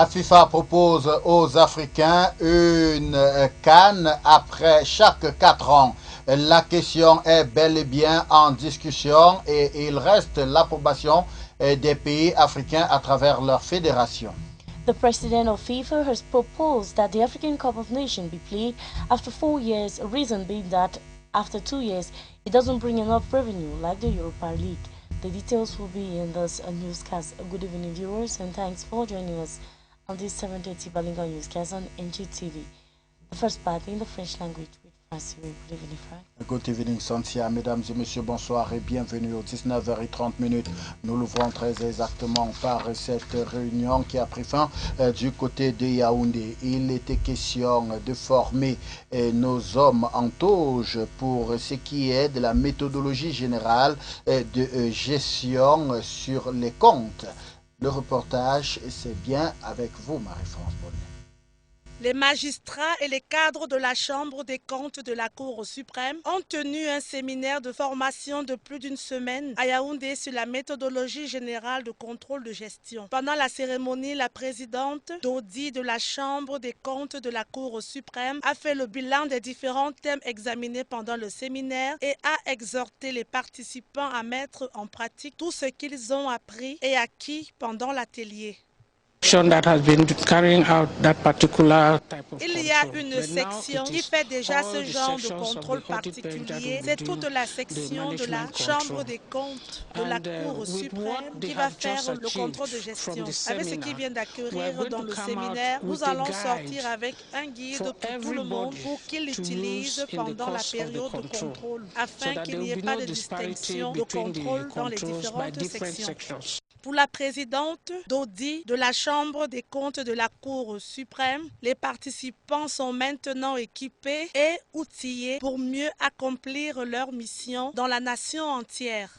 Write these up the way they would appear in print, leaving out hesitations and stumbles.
La FIFA propose aux Africains une CAN après chaque 4 ans. La question est bel et bien en discussion et il reste l'approbation des pays africains à travers leur fédération. The president of FIFA has proposed that the African Cup of Nations be played after 4 years, reason being that after 2 years, it doesn't bring enough revenue like the Europa League. The details will be in this newscast. Good evening, viewers, and thanks for joining us on this 7:30 Balinga newscast on NGTV. The first part in the French language with Francis. Good evening, Frank. Good evening, Santia. Mesdames et messieurs, bonsoir et bienvenue aux 19h30. Nous l'ouvrons très exactement par cette réunion qui a pris fin du côté de Yaoundé. Il était question de former nos hommes en touche pour ce qui est de la méthodologie générale de gestion sur les comptes. Le reportage, c'est bien avec vous, Marie-France Bonnet. Les magistrats et les cadres de la Chambre des comptes de la Cour suprême ont tenu un séminaire de formation de plus d'une semaine à Yaoundé sur la méthodologie générale de contrôle de gestion. Pendant la cérémonie, la présidente Dodi de la Chambre des comptes de la Cour suprême a fait le bilan des différents thèmes examinés pendant le séminaire et a exhorté les participants à mettre en pratique tout ce qu'ils ont appris et acquis pendant l'atelier. Il y a une section qui fait déjà ce genre de contrôle particulier. C'est toute la section de la Chambre des comptes de la Cour suprême qui va faire le contrôle de gestion. Avec ce qui vient d'acquérir dans le séminaire, nous allons sortir avec un guide pour tout le monde pour qu'il l'utilise pendant la période de contrôle, afin qu'il n'y ait pas de distinction de contrôle dans les différentes sections. Pour la présidente Dodi de la Chambre des comptes de la Cour suprême, les participants sont maintenant équipés et outillés pour mieux accomplir leur mission dans la nation entière.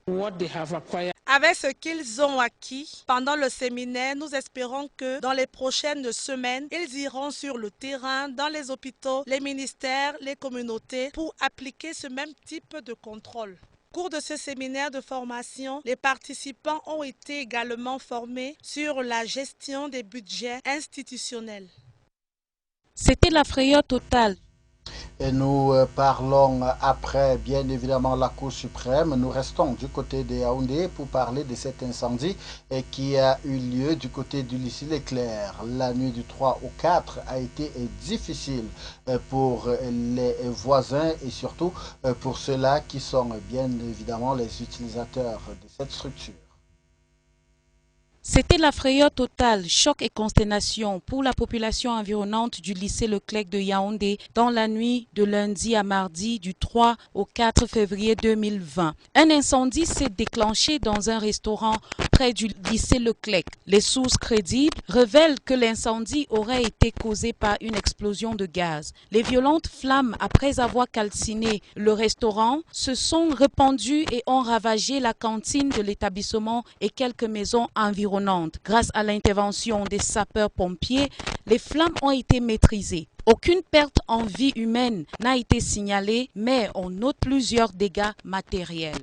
Avec ce qu'ils ont acquis pendant le séminaire, nous espérons que dans les prochaines semaines, ils iront sur le terrain, dans les hôpitaux, les ministères, les communautés pour appliquer ce même type de contrôle. Au cours de ce séminaire de formation, les participants ont été également formés sur la gestion des budgets institutionnels. C'était la frayeur totale. Et nous parlons après, bien évidemment, la Cour suprême. Nous restons du côté de Yaoundé pour parler de cet incendie qui a eu lieu du côté du lycée Leclerc. La nuit du 3 au 4 a été difficile pour les voisins et surtout pour ceux-là qui sont bien évidemment les utilisateurs de cette structure. C'était la frayeur totale, choc et consternation pour la population environnante du lycée Leclerc de Yaoundé dans la nuit de lundi à mardi du 3 au 4 février 2020. Un incendie s'est déclenché dans un restaurant près du lycée Leclerc. Les sources crédibles révèlent que l'incendie aurait été causé par une explosion de gaz. Les violentes flammes, après avoir calciné le restaurant, se sont répandues et ont ravagé la cantine de l'établissement et quelques maisons environnantes. Grâce à l'intervention des sapeurs-pompiers, les flammes ont été maîtrisées. Aucune perte en vie humaine n'a été signalée, mais on note plusieurs dégâts matériels.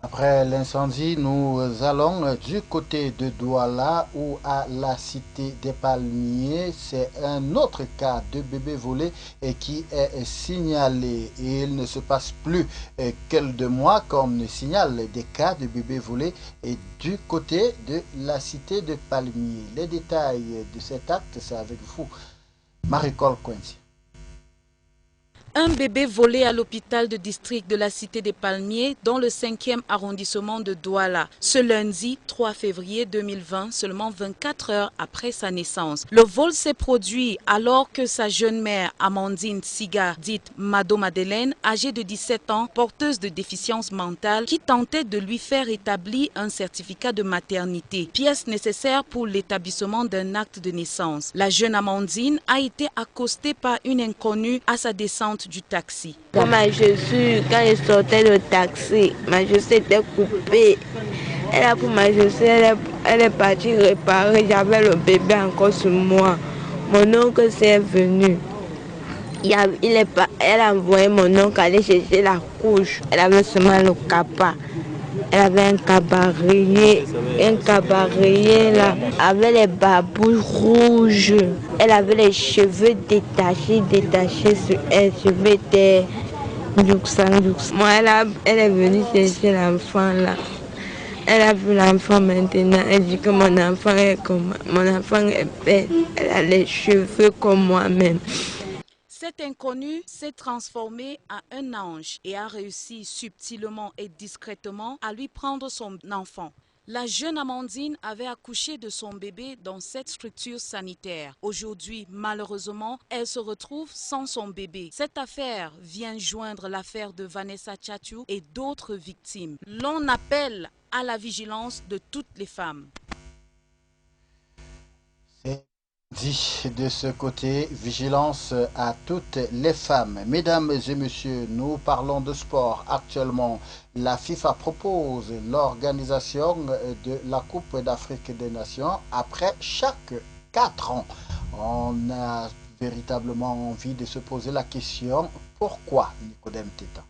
Après l'incendie, nous allons du côté de Douala ou à la cité des Palmiers. C'est un autre cas de bébé volé qui est signalé. Et il ne se passe plus quelques mois comme le signale des cas de bébés volés du côté de la cité des Palmiers. Les détails de cet acte, c'est avec vous, Marie-Cole Quincy. Un bébé volé à l'hôpital de district de la cité des Palmiers dans le 5e arrondissement de Douala ce lundi 3 février 2020, seulement 24 heures après sa naissance. Le vol s'est produit alors que sa jeune mère, Amandine Siga, dite Mado Madeleine, âgée de 17 ans, porteuse de déficience mentale, qui tentait de lui faire établir un certificat de maternité, pièce nécessaire pour l'établissement d'un acte de naissance. La jeune Amandine a été accostée par une inconnue à sa descente du taxi. Quand ma chaussure, quand je sortais le taxi, ma chaussure était coupée. Elle a pris ma chaussure, elle est partie réparer. J'avais le bébé encore sur moi. Mon oncle s'est venu. Elle a envoyé mon oncle aller chercher la couche. Elle avait seulement le capa. Elle avait un cabaret là, avec les babouches rouges. Elle avait les cheveux détachés sur elle. Cheveux étaient Moi, elle est venue chercher l'enfant là. Elle a vu l'enfant maintenant. Elle dit que mon enfant est comme mon enfant est belle. Elle a les cheveux comme moi-même. Cet inconnu s'est transformé en un ange et a réussi subtilement et discrètement à lui prendre son enfant. La jeune Amandine avait accouché de son bébé dans cette structure sanitaire. Aujourd'hui, malheureusement, elle se retrouve sans son bébé. Cette affaire vient joindre l'affaire de Vanessa Tchatchouk et d'autres victimes. L'on appelle à la vigilance de toutes les femmes. Dit de ce côté, vigilance à toutes les femmes. Mesdames et messieurs, nous parlons de sport. Actuellement, la FIFA propose l'organisation de la Coupe d'Afrique des Nations après chaque 4 ans. On a véritablement envie de se poser la question, pourquoi, Nicodème Tétan?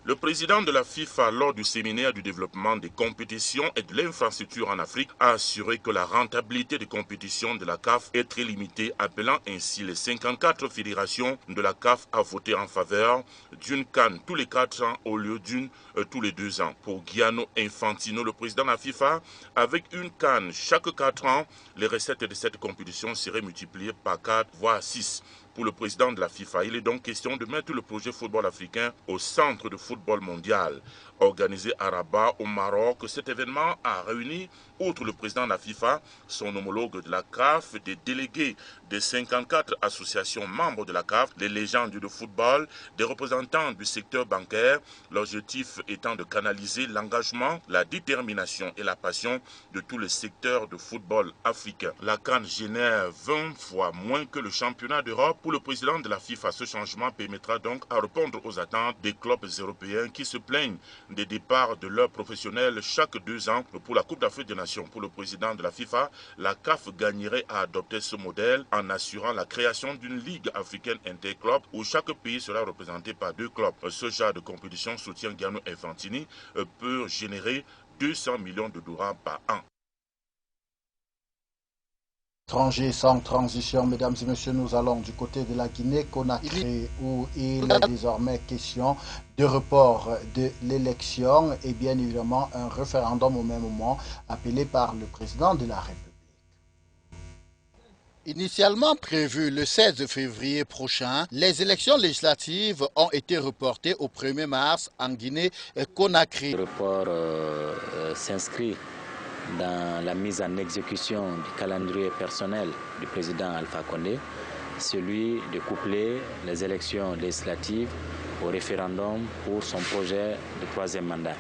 Le président de la FIFA, lors du séminaire du développement des compétitions et de l'infrastructure en Afrique, a assuré que la rentabilité des compétitions de la CAF est très limitée, appelant ainsi les 54 fédérations de la CAF à voter en faveur d'une CAN tous les 4 ans au lieu d'une tous les 2 ans. Pour Gianni Infantino, le président de la FIFA, avec une CAN chaque 4 ans, les recettes de cette compétition seraient multipliées par 4 voire 6. Pour le président de la FIFA, il est donc question de mettre le projet football africain au centre du football mondial. Organisé à Rabat, au Maroc, cet événement a réuni, outre le président de la FIFA, son homologue de la CAF, des délégués des 54 associations membres de la CAF, les légendes du football, des représentants du secteur bancaire, l'objectif étant de canaliser l'engagement, la détermination et la passion de tous les secteurs de football africain. La CAN génère 20 fois moins que le championnat d'Europe. Pour le président de la FIFA, ce changement permettra donc à répondre aux attentes des clubs européens qui se plaignent des départs de leurs professionnels chaque 2 ans pour la Coupe d'Afrique des Nations. Pour le président de la FIFA, la CAF gagnerait à adopter ce modèle en assurant la création d'une ligue africaine interclub où chaque pays sera représenté par 2 clubs. Ce genre de compétition, soutient Gianni Infantino, peut générer 200 millions de dollars par an. Étranger sans transition, mesdames et messieurs, nous allons du côté de la Guinée-Conakry où il est désormais question de report de l'élection et bien évidemment un référendum au même moment appelé par le président de la République. Initialement prévues le 16 février prochain, les élections législatives ont été reportées au 1er mars en Guinée-Conakry. Le report s'inscrit dans la mise en exécution du calendrier personnel du président Alpha Condé, celui de coupler les élections législatives au référendum pour son projet de 3e mandat.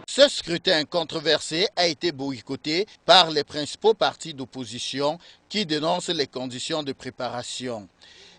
Ce scrutin controversé a été boycotté par les principaux partis d'opposition qui dénoncent les conditions de préparation.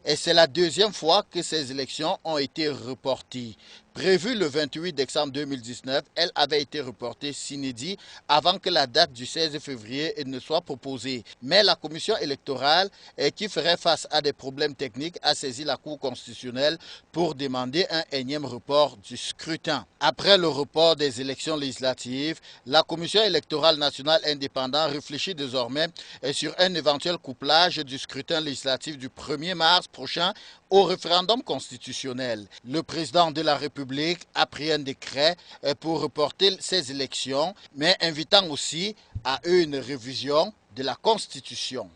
Et c'est la 2e fois que ces élections ont été reportées. Prévue le 28 décembre 2019, elle avait été reportée s'inédit avant que la date du 16 février ne soit proposée. Mais la commission électorale, qui ferait face à des problèmes techniques, a saisi la Cour constitutionnelle pour demander un énième report du scrutin. Après le report des élections législatives, la commission électorale nationale indépendante réfléchit désormais sur un éventuel couplage du scrutin législatif du 1er mars prochain au référendum constitutionnel. Le président de la République a pris un décret pour reporter ces élections, mais invitant aussi à une révision de la Constitution.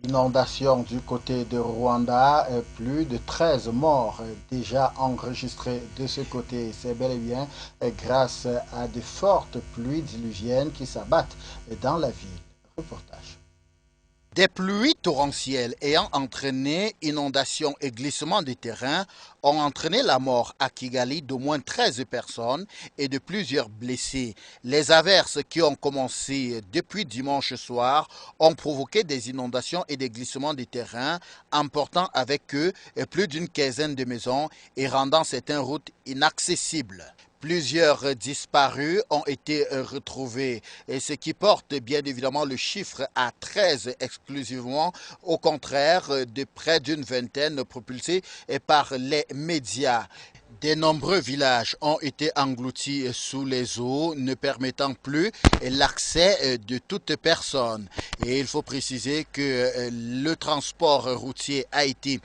Inondation du côté de Rwanda, plus de 13 morts déjà enregistrés de ce côté. C'est bel et bien grâce à de fortes pluies diluviennes qui s'abattent dans la ville. Reportage. Des pluies torrentielles ayant entraîné inondations et glissements de terrain ont entraîné la mort à Kigali d'au moins 13 personnes et de plusieurs blessés. Les averses qui ont commencé depuis dimanche soir ont provoqué des inondations et des glissements de terrain, emportant avec eux plus d'une quinzaine de maisons et rendant certaines routes inaccessibles. Plusieurs disparus ont été retrouvés, et ce qui porte bien évidemment le chiffre à 13 exclusivement, au contraire de près d'une vingtaine propulsés par les médias. De nombreux villages ont été engloutis sous les eaux, ne permettant plus l'accès de toute personne. Et il faut préciser que le transport routier a été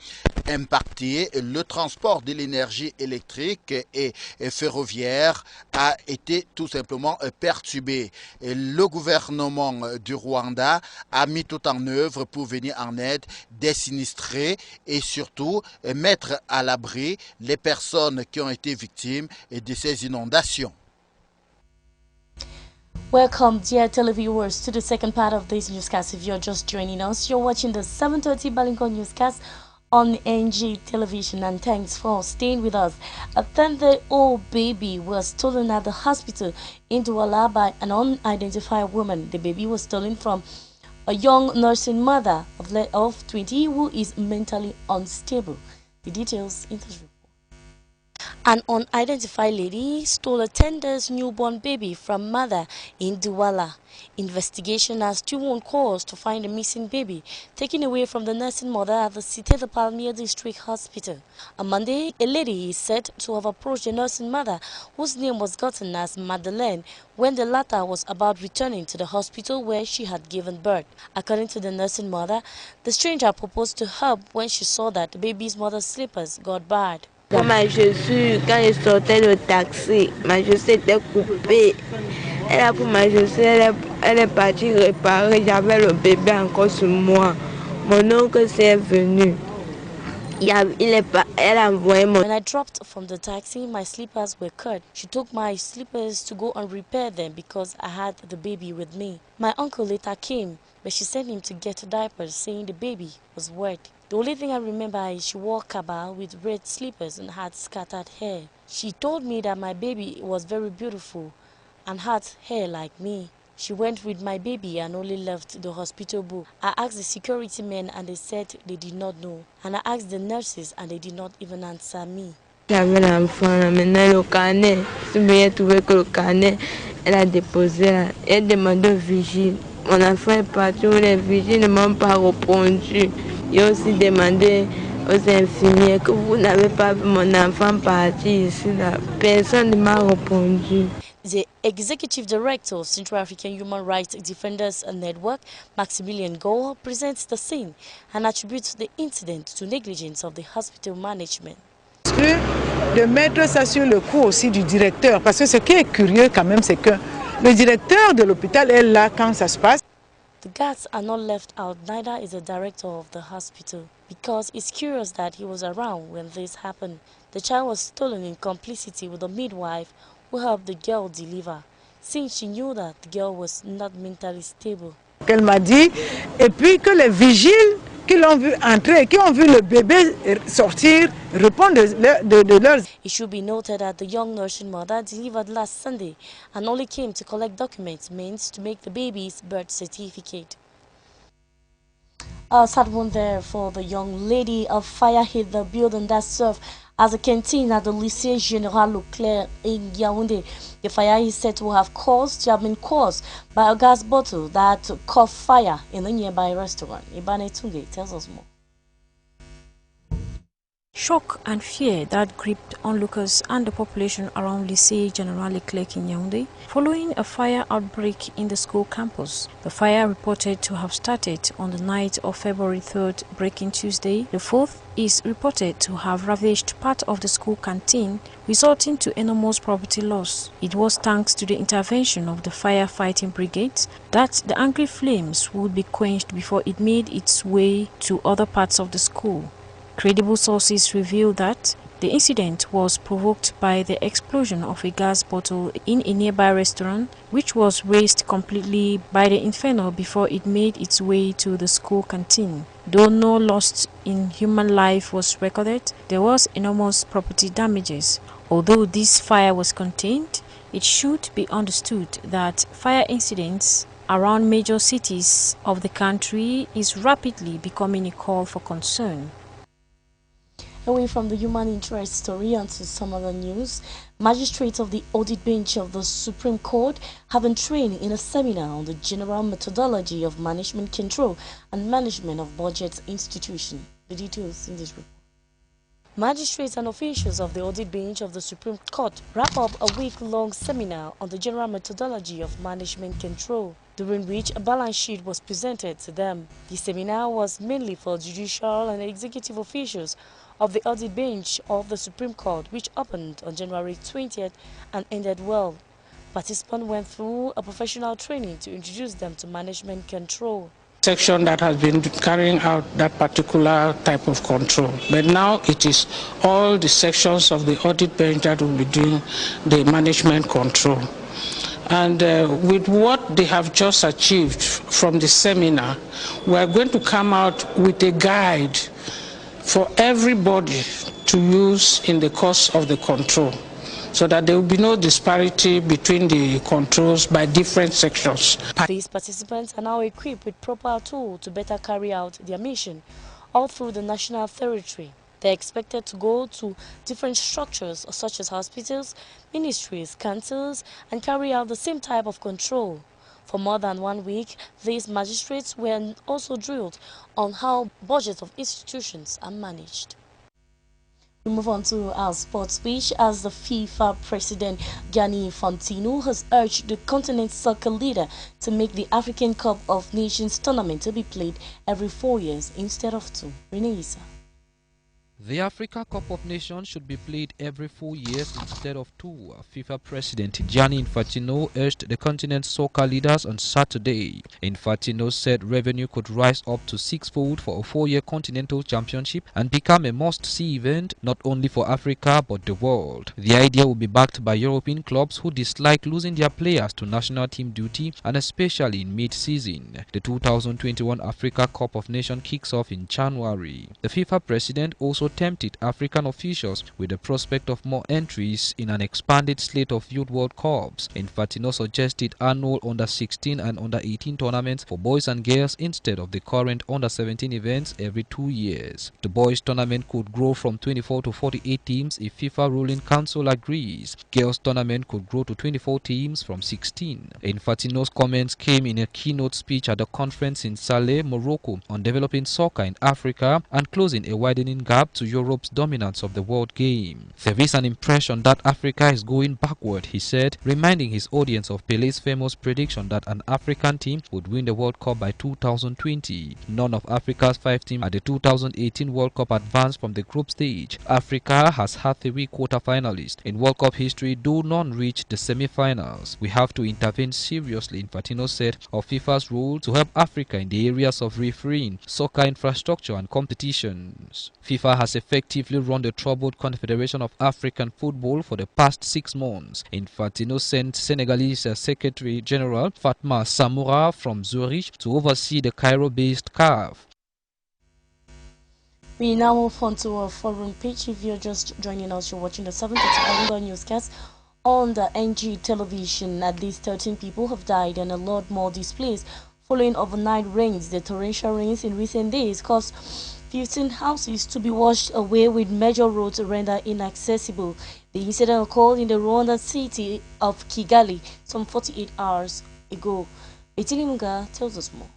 impacté, le transport de l'énergie électrique et ferroviaire a été tout simplement perturbé. Et le gouvernement du Rwanda a mis tout en œuvre pour venir en aide des sinistrés et surtout mettre à l'abri les personnes qui ont été victimes de ces inondations. Welcome, dear televiewers, to the second part of this newscast. If you're just joining us, you're watching the 7:30 Balinko newscast on NG Television, and thanks for staying with us. A 10-day-old baby was stolen at the hospital in Douala by an unidentified woman. The baby was stolen from a young nursing mother of 20 who is mentally unstable. The details in this report. An unidentified lady stole a 10-day newborn baby from mother in Douala. Investigation has 2 calls to find the missing baby taken away from the nursing mother at the Cité de Palmier District Hospital. On Monday, a lady is said to have approached the nursing mother, whose name was gotten as Madeleine, when the latter was about returning to the hospital where she had given birth. According to the nursing mother, the stranger proposed to help when she saw that the baby's mother's slippers got bad. Ma chaussure, quand je sortais le taxi, ma chaussure était coupée. Elle a pris ma chaussure, elle est partie réparer. J'avais le bébé encore sur moi. Mon oncle s'est venu. Elle a envoyé mon... When I dropped from the taxi, my slippers were cut. She took my slippers to go and repair them because I had the baby with me. My uncle later came, but she sent him to get diapers, saying the baby was wet. The only thing I remember is she wore kaba with red slippers and had scattered hair. She told me that my baby was very beautiful and had hair like me. She went with my baby and only left the hospital book. I asked the security men and they said they did not know. And I asked the nurses and they did not even answer me. J'avais l'enfant, maintenant le carnet. Si vous voyez trouver que le carnet, elle a déposé là. Elle demandait au vigile. Mon enfant est parti, les vigiles ne m'ont pas répondu. J'ai aussi demandé aux infirmières que vous n'avez pas vu mon enfant partir ici là. Personne ne m'a répondu. The Executive Director of Central African Human Rights Defenders Network, Maximilian Gore, presents the scene and attributes the incident to negligence of the hospital management. De mettre ça sur le coup aussi du directeur, parce que ce qui est curieux quand même, c'est que le directeur de l'hôpital est là quand ça se passe. The guards are not left out, neither is the director of the hospital, because it's curious that he was around when this happened. The child was stolen in complicity with the midwife who helped the girl deliver, since she knew that the girl was not mentally stable. Elle m'a dit, et puis que les vigiles qui l'ont vu entrer, qui ont vu le bébé sortir, répondent de leurs... It should be noted that the young nursing mother delivered last Sunday and only came to collect documents meant to make the baby's birth certificate. A sad one there for the young lady. A fire hit the building that served as a canteen at the Lycée Général Leclerc in Yaoundé. The fire is said to have been caused by a gas bottle that caught fire in a nearby restaurant. Ibane Tunge tells us more. Shock and fear that gripped onlookers and the population around Lycée Général Leclerc in Yaoundé following a fire outbreak in the school campus. The fire, reported to have started on the night of February 3rd, breaking Tuesday, the 4th, is reported to have ravaged part of the school canteen, resulting to enormous property loss. It was thanks to the intervention of the firefighting brigades that the angry flames would be quenched before it made its way to other parts of the school. Credible sources reveal that the incident was provoked by the explosion of a gas bottle in a nearby restaurant, which was raised completely by the inferno before it made its way to the school canteen. Though no loss in human life was recorded, there was enormous property damages. Although this fire was contained, it should be understood that fire incidents around major cities of the country is rapidly becoming a call for concern. Away from the human interest story onto some other news, magistrates of the audit bench of the Supreme Court have been trained in a seminar on the general methodology of management control and management of budget institutions. The details in this report. Magistrates and officials of the audit bench of the Supreme Court wrap up a week-long seminar on the general methodology of management control, during which a balance sheet was presented to them. The seminar was mainly for judicial and executive officials of the audit bench of the Supreme Court, which opened on January 20th and ended well. Participants went through a professional training to introduce them to management control. Section that has been carrying out that particular type of control. But now it is all the sections of the audit bench that will be doing the management control. And with what they have just achieved from the seminar, we are going to come out with a guide for everybody to use in the course of the control, so that there will be no disparity between the controls by different sections. These participants are now equipped with proper tools to better carry out their mission all through the national territory. They are expected to go to different structures such as hospitals, ministries, councils, and carry out the same type of control. For more than 1 week, these magistrates were also drilled on how budgets of institutions are managed. We move on to our sports speech as the FIFA president Gianni Infantino has urged the continent's soccer leader to make the African Cup of Nations tournament to be played every 4 years instead of 2. Rene Issa. The Africa Cup of Nations should be played every 4 years instead of 2. FIFA President Gianni Infantino urged the continent's soccer leaders on Saturday. Infantino said revenue could rise up to 6-fold for a 4-year continental championship and become a must-see event not only for Africa but the world. The idea will be backed by European clubs who dislike losing their players to national team duty, and especially in mid-season. The 2021 Africa Cup of Nations kicks off in January. The FIFA president also tempted African officials with the prospect of more entries in an expanded slate of Youth World Cups. Infantino suggested annual Under-16 and Under-18 tournaments for boys and girls instead of the current Under-17 events every 2 years. The boys tournament could grow from 24 to 48 teams if FIFA ruling council agrees. Girls tournament could grow to 24 teams from 16. Infantino's comments came in a keynote speech at the conference in Salé, Morocco, on developing soccer in Africa and closing a widening gap to Europe's dominance of the world game. There is an impression that Africa is going backward, he said, reminding his audience of Pele's famous prediction that an African team would win the World Cup by 2020. None of Africa's 5 teams at the 2018 World Cup advanced from the group stage. Africa has had 3 quarter-finalists in World Cup history, though none reached the semi-finals. We have to intervene seriously, Infantino said, of FIFA's role to help Africa in the areas of refereeing, soccer infrastructure and competitions. FIFA has effectively run the troubled Confederation of African Football for the past 6 months. Infantino sent Senegalese Secretary General Fatma Samoura from Zurich to oversee the Cairo-based CAF. We now move on to our forum page. If you're just joining us, you're watching the 7:30 newscast on the NG television. At least 13 people have died and a lot more displaced following overnight rains. The torrential rains in recent days caused 15 houses to be washed away, with major roads rendered inaccessible. The incident occurred in the Rwandan city of Kigali some 48 hours ago. Etilimunga tells us more.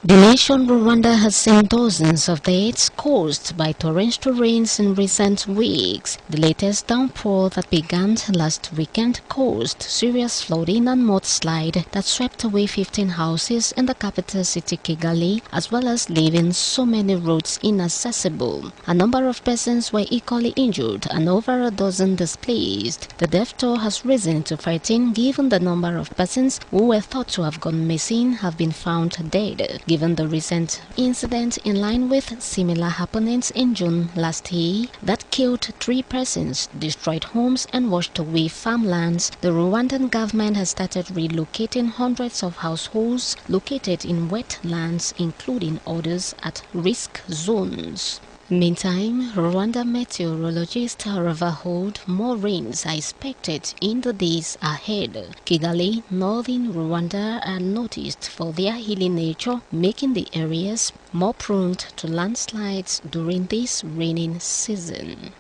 The nation Rwanda has seen dozens of deaths caused by torrential rains in recent weeks. The latest downpour that began last weekend caused serious flooding and mudslide that swept away 15 houses in the capital city Kigali, as well as leaving so many roads inaccessible. A number of persons were equally injured and over a dozen displaced. The death toll has risen to 13 given the number of persons who were thought to have gone missing have been found dead. Given the recent incident in line with similar happenings in June last year that killed 3 persons, destroyed homes and washed away farmlands, the Rwandan government has started relocating hundreds of households located in wetlands, including others at risk zones. Meantime, Rwanda meteorologists overhold more rains are expected in the days ahead. Kigali, northern Rwanda are noticed for their hilly nature, making the areas more prone to landslides during this raining season.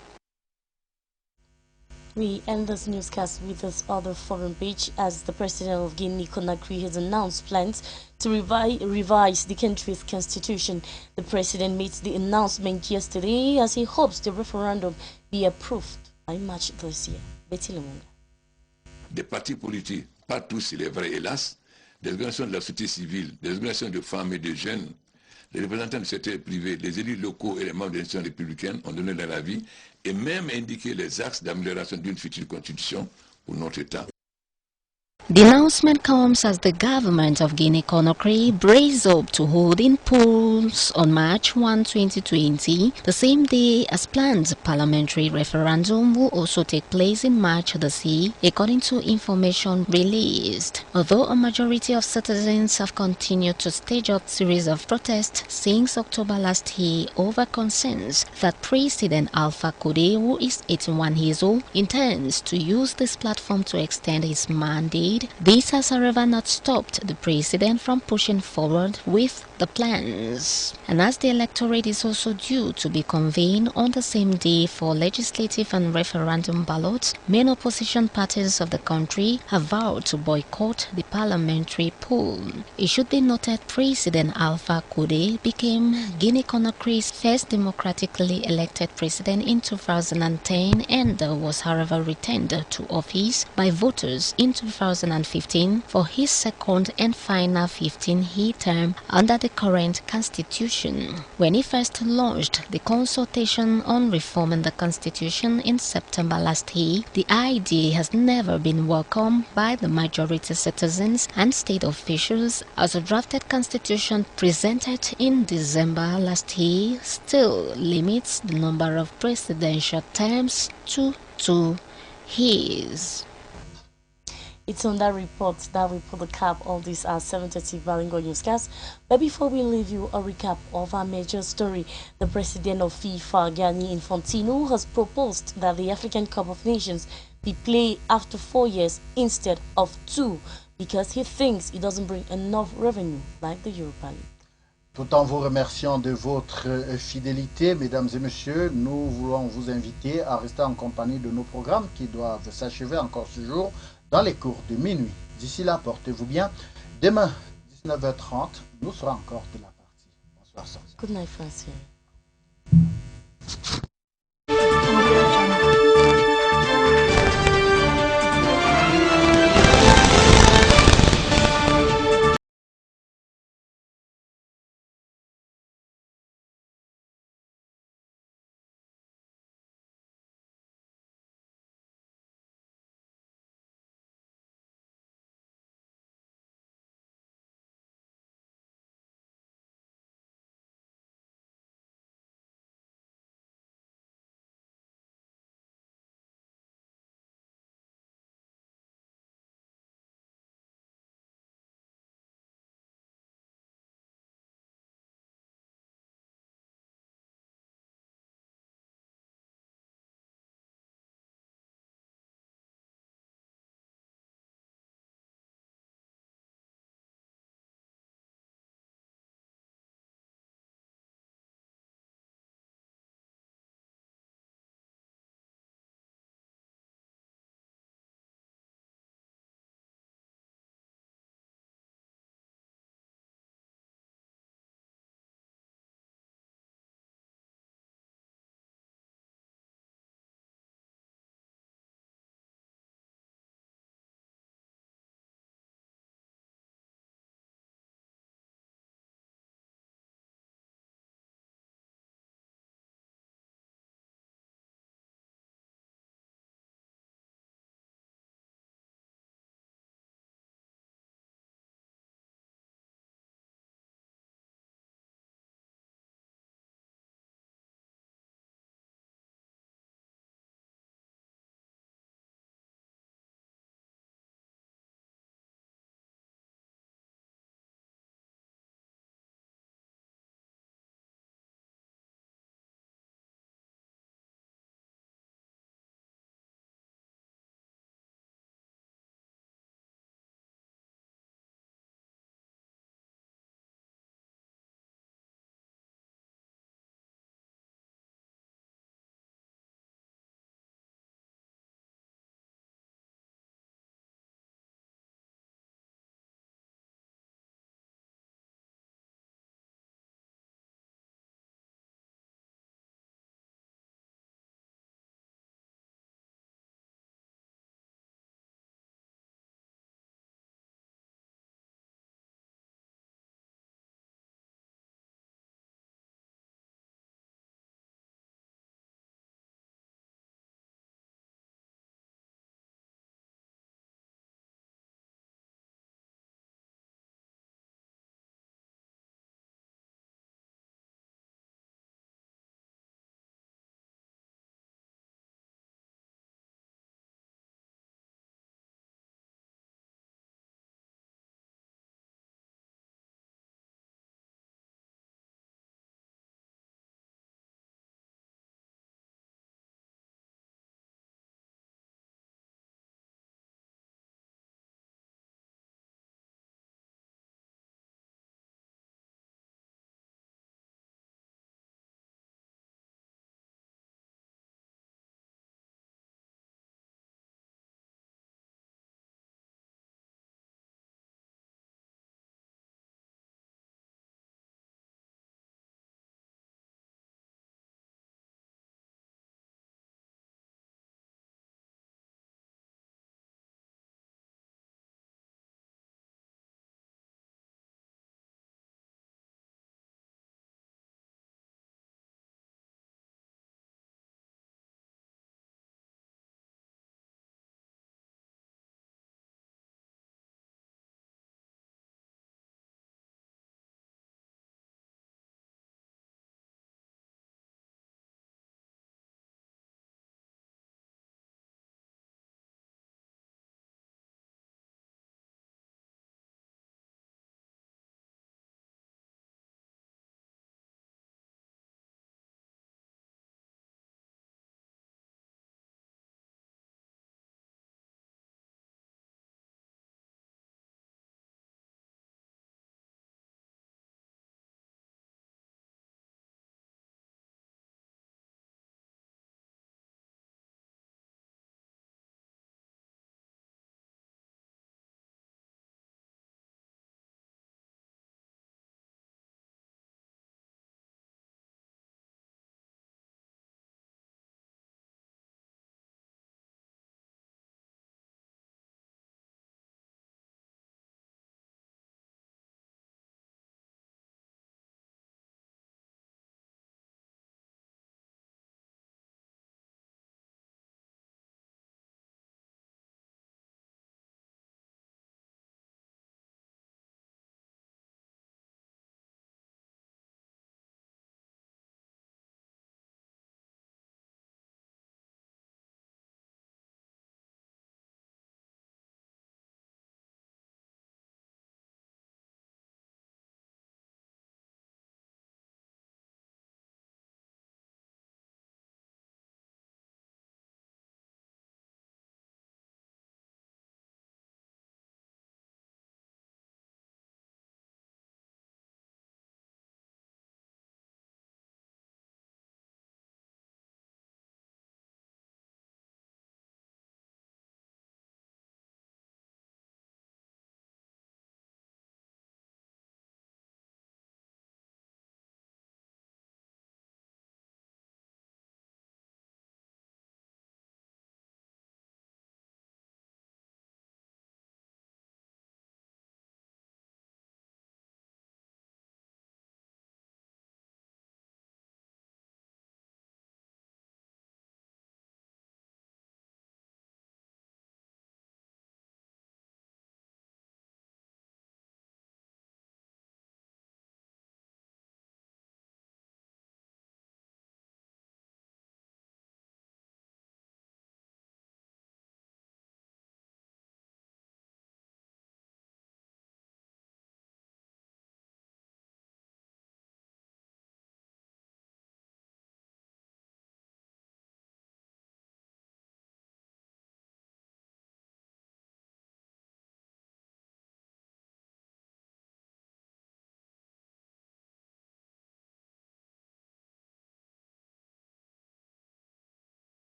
We end this newscast with this other foreign page as the president of Guinea-Conakry has announced plans to revise the country's constitution. The president made the announcement yesterday as he hopes the referendum be approved by March this year. Betty Lemonga. Des partis politiques, pas tous il est vrai hélas, des organisations de la société civile, des organisations de femmes et de jeunes, les représentants du secteur privé, les élus locaux et les membres des institutions républicaines ont donné leur avis et même indiqué les axes d'amélioration d'une future constitution pour notre État. The announcement comes as the government of Guinea-Conakry braces up to holding polls on March 1, 2020, the same day as planned parliamentary referendum will also take place in March this year, according to information released. Although a majority of citizens have continued to stage up series of protests since October last year over concerns that President Alpha Condé, who is 81 years old, intends to use this platform to extend his mandate, this has however not stopped the president from pushing forward with the plans. And as the electorate is also due to be convened on the same day for legislative and referendum ballots, main opposition parties of the country have vowed to boycott the parliamentary poll. It should be noted President Alpha Condé became Guinea-Conakry's first democratically elected president in 2010 and was however returned to office by voters in 2015 for his second and final 15-year term under the current constitution. When he first launched the consultation on reforming the constitution in September last year, the idea has never been welcomed by the majority citizens and state officials, as a drafted constitution presented in December last year still limits the number of presidential terms to 2 years. It's on that report that we put the cap on this 7:30 Balingo newscast. But before we leave you, a recap of our major story. The president of FIFA, Gianni Infantino, has proposed that the African Cup of Nations be played after 4 years instead of 2 because he thinks it doesn't bring enough revenue like the Europa League. Tout en vous remerciant de votre fidélité, mesdames et messieurs, nous voulons vous inviter à rester en compagnie de nos programmes qui doivent s'achever encore ce jour dans les cours de minuit. D'ici là, portez-vous bien. Demain, 19h30, nous serons encore de la partie. Bonsoir. Good night, Francine.